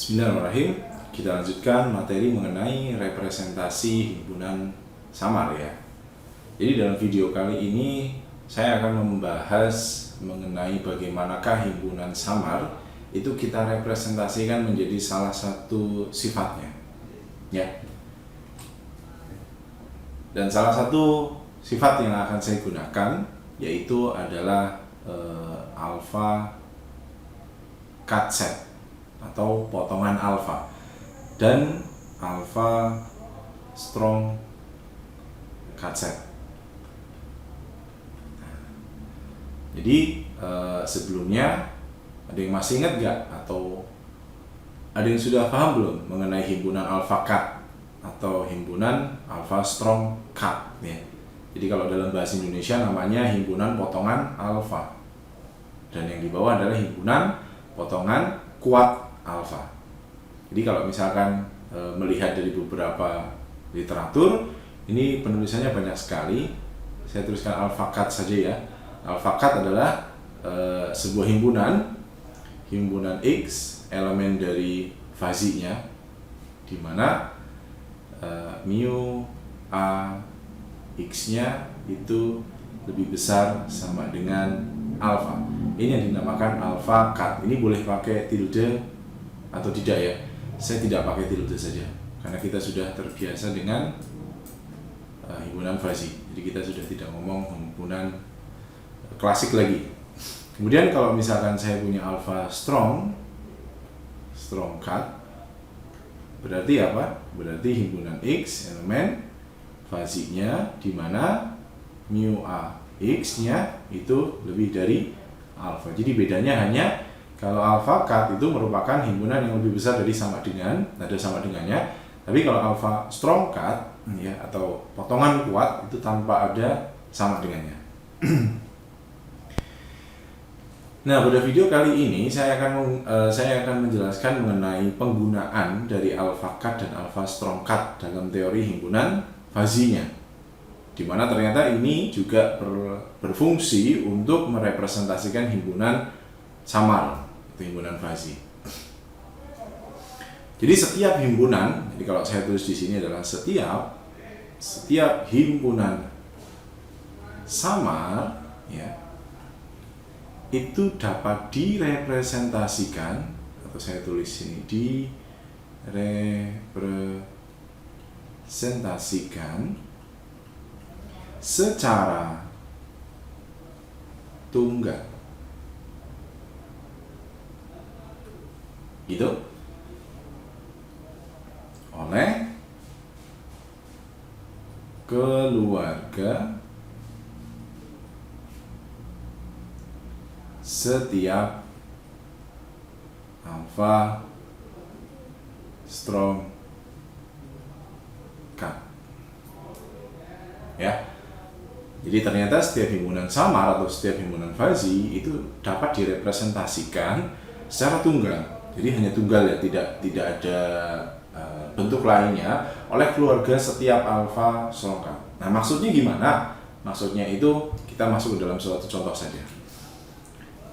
Bismillahirrahmanirrahim. Kita lanjutkan materi mengenai representasi himpunan samar ya. Jadi dalam video kali ini saya akan membahas mengenai bagaimanakah himpunan samar itu kita representasikan menjadi salah satu sifatnya. Ya. Dan salah satu sifat yang akan saya gunakan yaitu adalah alpha cut set atau potongan alfa dan alpha strong cut set. Jadi sebelumnya ada yang masih ingat gak atau ada yang sudah paham belum mengenai himpunan alpha cut atau himpunan alpha strong cut ya. Jadi kalau dalam bahasa Indonesia namanya himpunan potongan alfa dan yang di bawah adalah himpunan potongan kuat alfa. Jadi kalau misalkan melihat dari beberapa literatur, ini penulisannya banyak sekali. Saya tuliskan alpha cut saja ya. Alpha cut adalah sebuah himpunan X, elemen dari fazinya, di mana mu a X-nya itu lebih besar sama dengan alfa. Ini yang dinamakan alpha cut. Ini boleh pakai tilde atau tidak ya. Saya tidak pakai tilde saja karena kita sudah terbiasa dengan himpunan fazi. Jadi kita sudah tidak ngomong himpunan klasik lagi. Kemudian kalau misalkan saya punya alpha strong cut, berarti apa? Berarti himpunan X elemen fazinya di mana mu a X-nya itu lebih dari alfa. Jadi bedanya hanya kalau alpha cut itu merupakan himpunan yang lebih besar dari sama dengan, ada sama dengannya. Tapi kalau alpha strong cut ya atau potongan kuat itu tanpa ada sama dengannya. Nah, pada video kali ini saya akan menjelaskan mengenai penggunaan dari alpha cut dan alpha strong cut dalam teori himpunan fazinya, di mana ternyata ini juga berfungsi untuk merepresentasikan himpunan samar atau himpunan fazi. Jadi setiap himpunan, jadi kalau saya tulis di sini adalah setiap himpunan samar ya itu dapat direpresentasikan, atau saya tulis sini direpresentasikan secara tunggal gitu oleh keluarga setiap alpha strong cut ya. Jadi ternyata setiap himpunan samar atau setiap himpunan fazi itu dapat direpresentasikan secara tunggal. Jadi hanya tunggal ya, tidak ada bentuk lainnya oleh keluarga setiap alpha strong cut. Nah, maksudnya gimana? Maksudnya itu kita masuk ke dalam suatu contoh saja.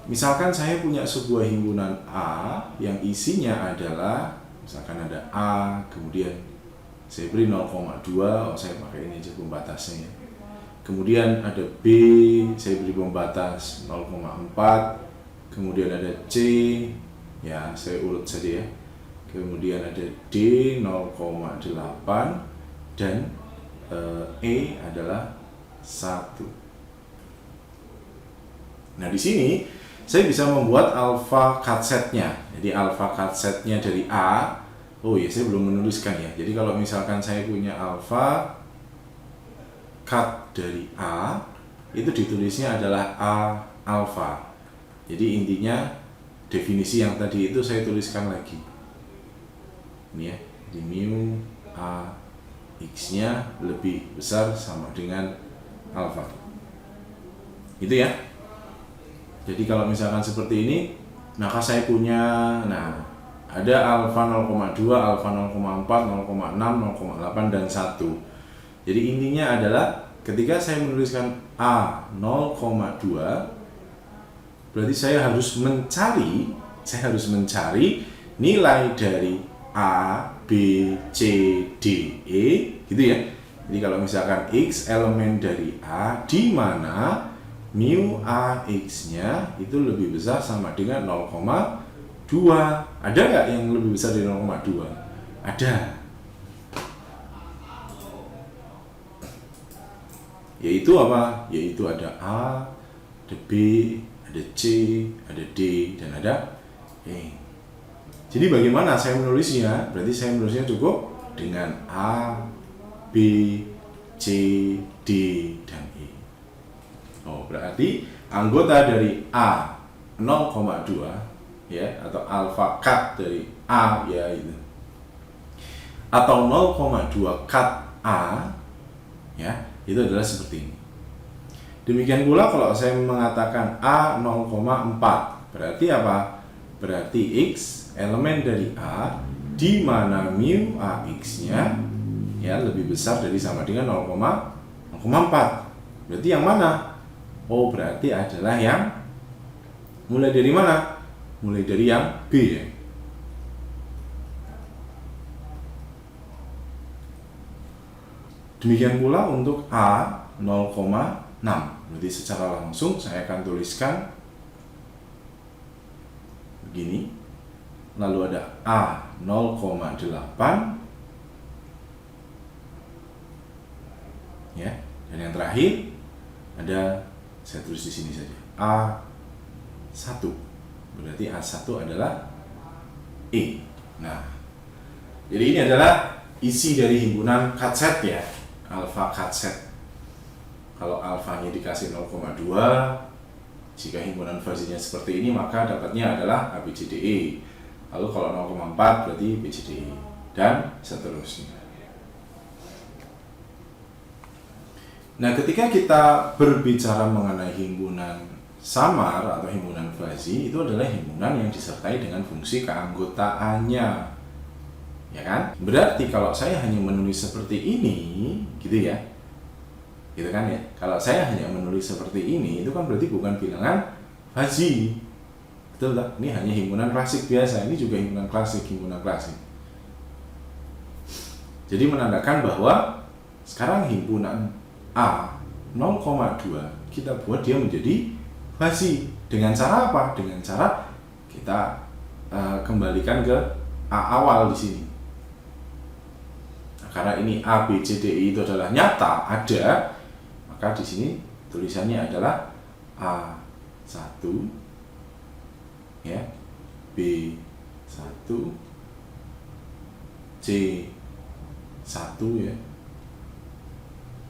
Misalkan saya punya sebuah himpunan A yang isinya adalah misalkan ada A, kemudian saya beri 0,2, saya pakai ini aja pembatasnya. Kemudian ada B, saya beri pembatas 0,4. Kemudian ada C, ya saya urut saja ya. Kemudian ada D 0,8 dan E adalah 1. Nah, di sini saya bisa membuat alpha cut setnya. Jadi alpha cut setnya dari A. Oh ya, saya belum menuliskan ya. Jadi kalau misalkan saya punya alpha cut dari A, itu ditulisnya adalah A alpha. Jadi intinya definisi yang tadi itu saya tuliskan lagi. Ini ya, di mu a X-nya lebih besar sama dengan alpha. Itu ya. Jadi kalau misalkan seperti ini, maka saya punya, nah ada alpha 0,2, alpha 0,4, 0,6, 0,8 dan 1. Jadi intinya adalah ketika saya menuliskan A 0,2, berarti saya harus mencari nilai dari A, B, C, D, E gitu ya. Jadi kalau misalkan X elemen dari A di mana mu AX nya itu lebih besar sama dengan 0,2. Ada nggak yang lebih besar dari 0,2? Ada. Yaitu apa? Yaitu ada A, ada B, ada C, ada D, dan ada E. Jadi bagaimana saya menulisnya? Berarti saya menulisnya cukup dengan A, B, C, D, dan E. Oh, berarti anggota dari A 0,2 ya, atau alfa cut dari A ya itu. Atau 0,2 cut A ya, itu adalah seperti ini. Demikian pula kalau saya mengatakan A 0,4, berarti apa? Berarti X elemen dari A di mana mu AX-nya ya lebih besar dari sama dengan 0,4. Berarti yang mana? Oh, berarti adalah yang mulai dari mana? Mulai dari yang B ya. Demikian pula untuk A 0,6. Berarti secara langsung saya akan tuliskan begini. Lalu ada A 0,8 ya, dan yang terakhir ada, saya tulis di sini saja, A1. Berarti A1 adalah E. Nah, jadi ini adalah isi dari himpunan cut set ya, alpha cut set. Kalau alfanya dikasih 0,2, jika himpunan fasinya seperti ini maka dapatnya adalah ABCDE. Lalu kalau 0,4 berarti BCDE, dan seterusnya. Nah, ketika kita berbicara mengenai himpunan samar atau himpunan fasi, itu adalah himpunan yang disertai dengan fungsi keanggotaannya, ya kan? Berarti kalau saya hanya menulis seperti ini, gitu ya, gitu kan ya? Kalau saya hanya menulis seperti ini, itu kan berarti bukan bilangan fasi, betul tak? Ini hanya himpunan klasik biasa. Ini juga himpunan klasik, Jadi menandakan bahwa sekarang himpunan A 0,2 kita buat dia menjadi fasi. Dengan cara apa? Dengan cara kita kembalikan ke A awal di sini. Nah, karena ini A, B, C, D, E itu adalah nyata ada, maka di sini tulisannya adalah A1 ya, B1, C1 ya.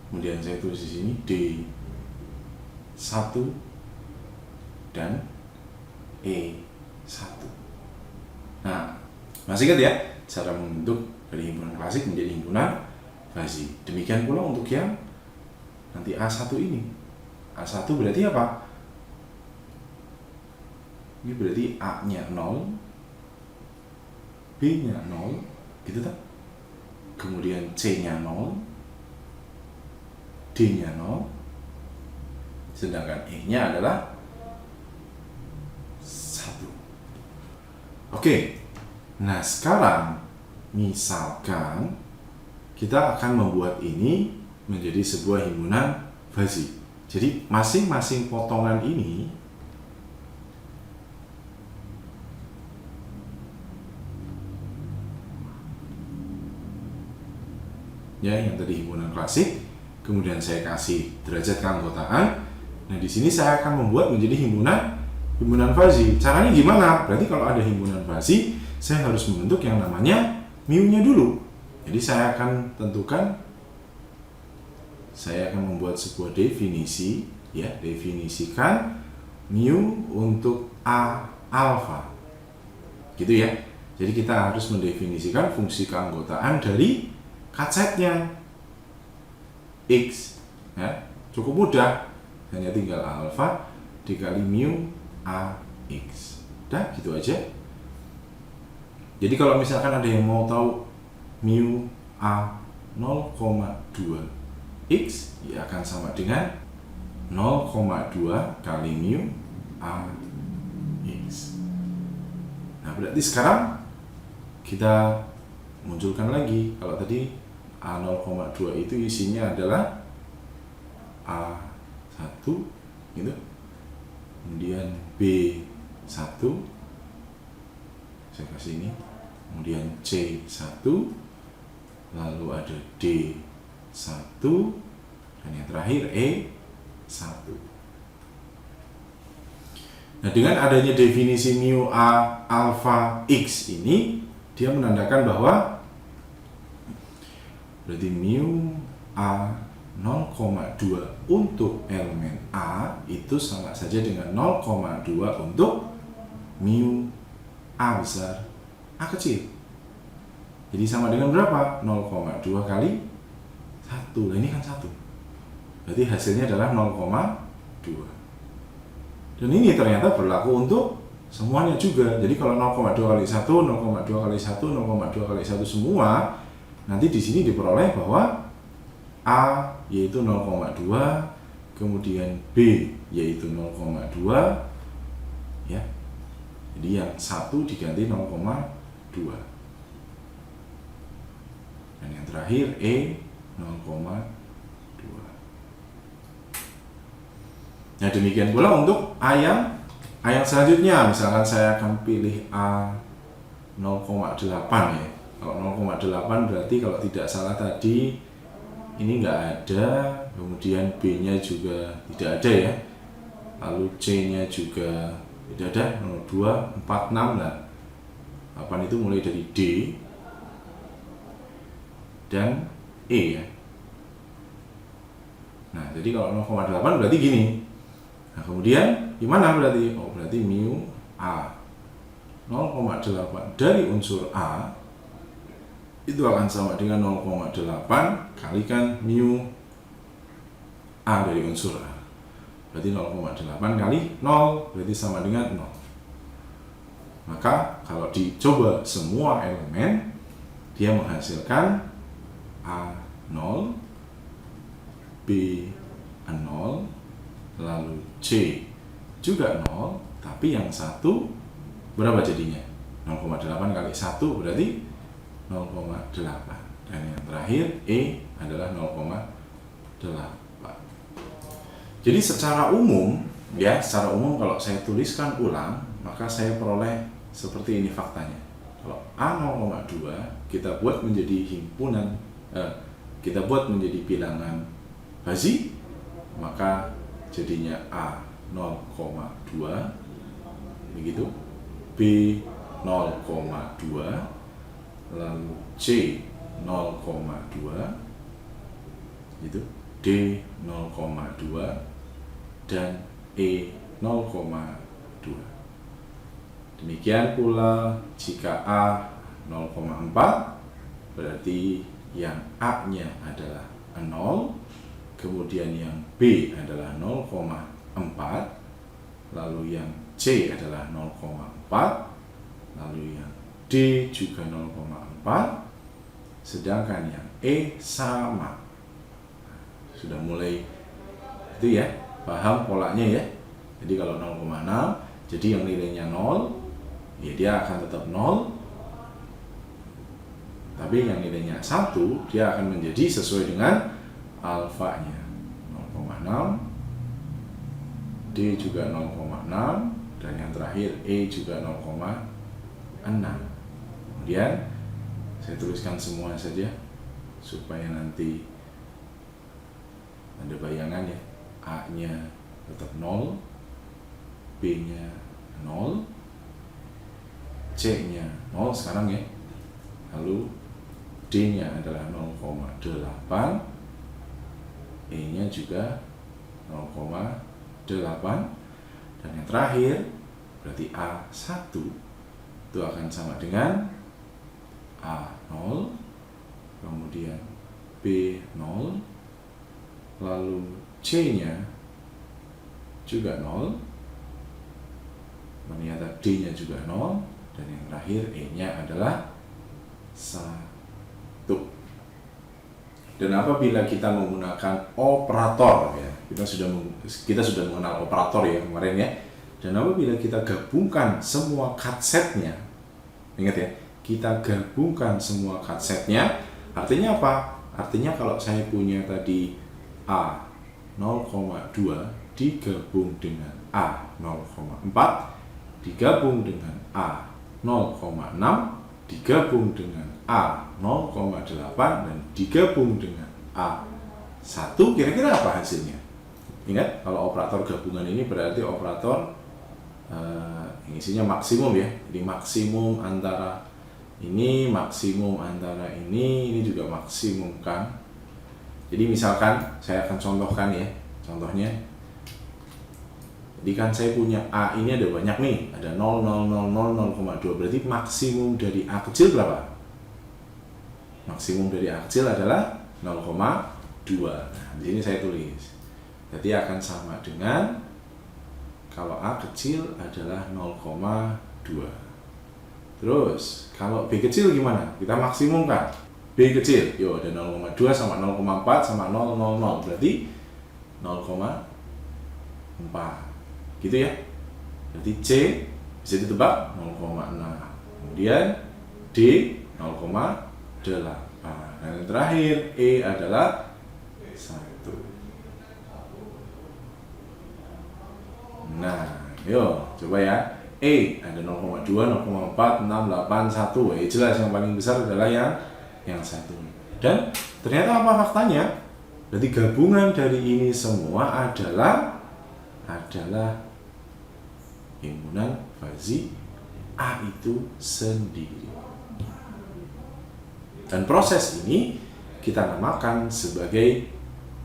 Kemudian saya tulis di sini D1 dan E1. Nah, masih ingat ya cara membentuk dari himpunan klasik menjadi himpunan fasi. Demikian pula untuk yang nanti A1 ini. A1 berarti apa? Ini berarti A-nya 0, B-nya 0, gitu tak? Kemudian C-nya 0, D-nya 0, sedangkan E-nya adalah 1. Oke, nah sekarang misalkan kita akan membuat ini menjadi sebuah himpunan fasi. Jadi masing-masing potongan ini ya, yang tadi himpunan klasik, kemudian saya kasih derajat keanggotaan. Nah, di sini saya akan membuat menjadi himpunan fasi. Caranya gimana? Berarti kalau ada himpunan fasi, saya harus membentuk yang namanya mu-nya dulu. Jadi saya akan tentukan, saya akan membuat sebuah definisi ya, definisikan mu untuk A alfa. Gitu ya. Jadi kita harus mendefinisikan fungsi keanggotaan dari cut setnya X ya, cukup mudah, hanya tinggal alfa dikali mu AX, dah gitu aja. Jadi kalau misalkan ada yang mau tahu mu A 0,2 X, ya akan sama dengan 0,2 kali mu AX. Nah, berarti sekarang kita munculkan lagi. Kalau tadi A0,2 itu isinya adalah A1 gitu, kemudian B1, saya kasih ini, kemudian C1, lalu ada D1, dan yang terakhir E1. Nah, dengan adanya definisi mu A alpha X ini, dia menandakan bahwa berarti mu A 0,2 untuk elemen A itu sama saja dengan 0,2 untuk mu A besar A kecil. Jadi sama dengan berapa? 0,2 kali 1. Nah, ini kan 1. Berarti hasilnya adalah 0,2. Dan ini ternyata berlaku untuk semuanya juga. Jadi kalau 0,2 kali 1, 0,2 kali 1, 0,2 kali 1 semua, nanti di sini diperoleh bahwa A yaitu 0,2, kemudian B yaitu 0,2, ya. Jadi yang 1 diganti 0,2. Dan yang terakhir E 0,2. Nah, demikian pula untuk A yang selanjutnya. Misalkan saya akan pilih A 0,8 ya. Kalau 0,8 berarti kalau tidak salah tadi ini nggak ada, kemudian B-nya juga tidak ada ya. Lalu C-nya juga tidak ada, 2, 4, 6 lah. 8 itu mulai dari D dan E ya. Nah, jadi kalau 0,8 berarti gini. Nah, kemudian gimana berarti? Oh, berarti mu A 0,8 dari unsur A itu akan sama dengan 0,8 kalikan mu A dari unsur A. Berarti 0,8 kali 0 berarti sama dengan 0. Maka kalau dicoba semua elemen, dia menghasilkan A0, B0, lalu C juga 0, tapi yang satu berapa jadinya? 0,8 kali 1 berarti 0,8. Dan yang terakhir E adalah 0,8. Jadi secara umum kalau saya tuliskan ulang, maka saya peroleh seperti ini faktanya. Kalau A0,2 kita buat menjadi himpunan, kita buat menjadi bilangan Fuzzy, maka jadinya A 0,2 begitu, B 0,2, lalu C 0,2 gitu, D 0,2 dan E 0,2. Demikian pula jika A 0,4 berarti yang A-nya adalah 0, kemudian yang B adalah 0,4, lalu yang C adalah 0,4, lalu yang D juga 0,4, sedangkan yang E sama. Sudah mulai itu ya, paham polanya ya. Jadi kalau 0,6, jadi yang nilainya 0, ya dia akan tetap 0. Tapi yang nilainya 1, dia akan menjadi sesuai dengan alfanya 0,6, D juga 0,6, dan yang terakhir E juga 0,6. Kemudian saya tuliskan semua saja supaya nanti ada bayangan ya. A-nya tetap 0, B-nya 0, C-nya 0 sekarang ya, lalu D-nya adalah 0,8, E-nya juga 0,8, dan yang terakhir berarti A1 itu akan sama dengan A0, kemudian B0, lalu C-nya juga 0, ternyata D-nya juga 0, dan yang terakhir E-nya adalah 1. Dan apabila kita menggunakan operator ya, kita sudah mengenal operator ya kemarin ya. Dan apabila kita gabungkan semua cut setnya, ingat ya, kita gabungkan semua cut setnya, artinya apa? Artinya kalau saya punya tadi A 0,2 digabung dengan A 0,4 digabung dengan A 0,6 digabung dengan A 0,8 dan digabung dengan A 1, kira-kira apa hasilnya? Ingat, kalau operator gabungan ini berarti operator isinya maksimum ya. Jadi maksimum antara ini, maksimum antara ini juga maksimum kan. Jadi misalkan saya akan contohkan ya, contohnya. Jadi kan saya punya A ini ada banyak nih, ada 0, 0, 0, 0, 0,2. Berarti maksimum dari A kecil berapa? Maksimum dari A kecil adalah 0,2. Nah, di sini saya tulis. Jadi akan sama dengan kalau A kecil adalah 0,2. Terus kalau B kecil gimana? Kita maksimumkan. B kecil, yuk ada 0,2 sama 0,4 sama 0,00. Berarti 0,4. Gitu ya. Berarti C bisa ditebak 0,6. Kemudian D 0,8. Dan yang terakhir E adalah 1. Nah, yuk coba ya. E ada 0,2, 0,4, 6, 8, 1. Jelas yang paling besar adalah yang 1. Dan ternyata apa faktanya? Berarti gabungan dari ini semua adalah himpunan fazi A itu sendiri. Dan proses ini kita namakan sebagai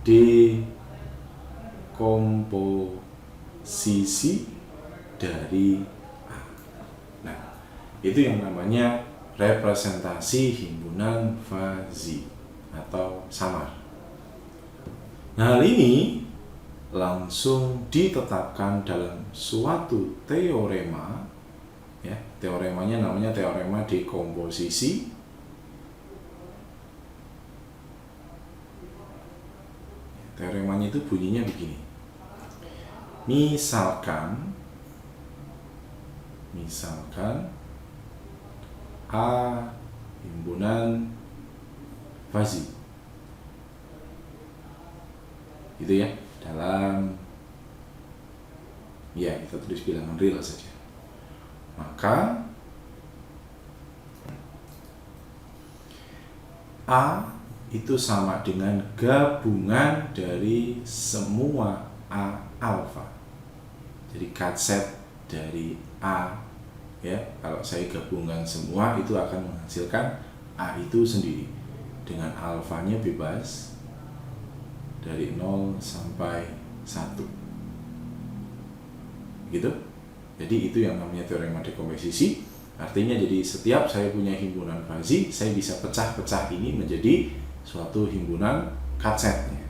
dekomposisi dari A. Nah, itu yang namanya representasi himpunan fazi atau samar. Nah, hal ini langsung ditetapkan dalam suatu teorema ya, teoremanya namanya teorema dekomposisi. Teoremanya itu bunyinya begini. Misalkan A himpunan fazi gitu ya, dalam ya kita tulis bilangan real saja. Maka A itu sama dengan gabungan dari semua A alfa. Jadi cut set dari A ya, kalau saya gabungkan semua itu akan menghasilkan A itu sendiri dengan alfanya bebas dari 0 sampai 1 gitu. Jadi itu yang namanya teorema dekomposisi. Artinya jadi setiap saya punya himpunan fazi, saya bisa pecah-pecah ini menjadi suatu himpunan cut setnya.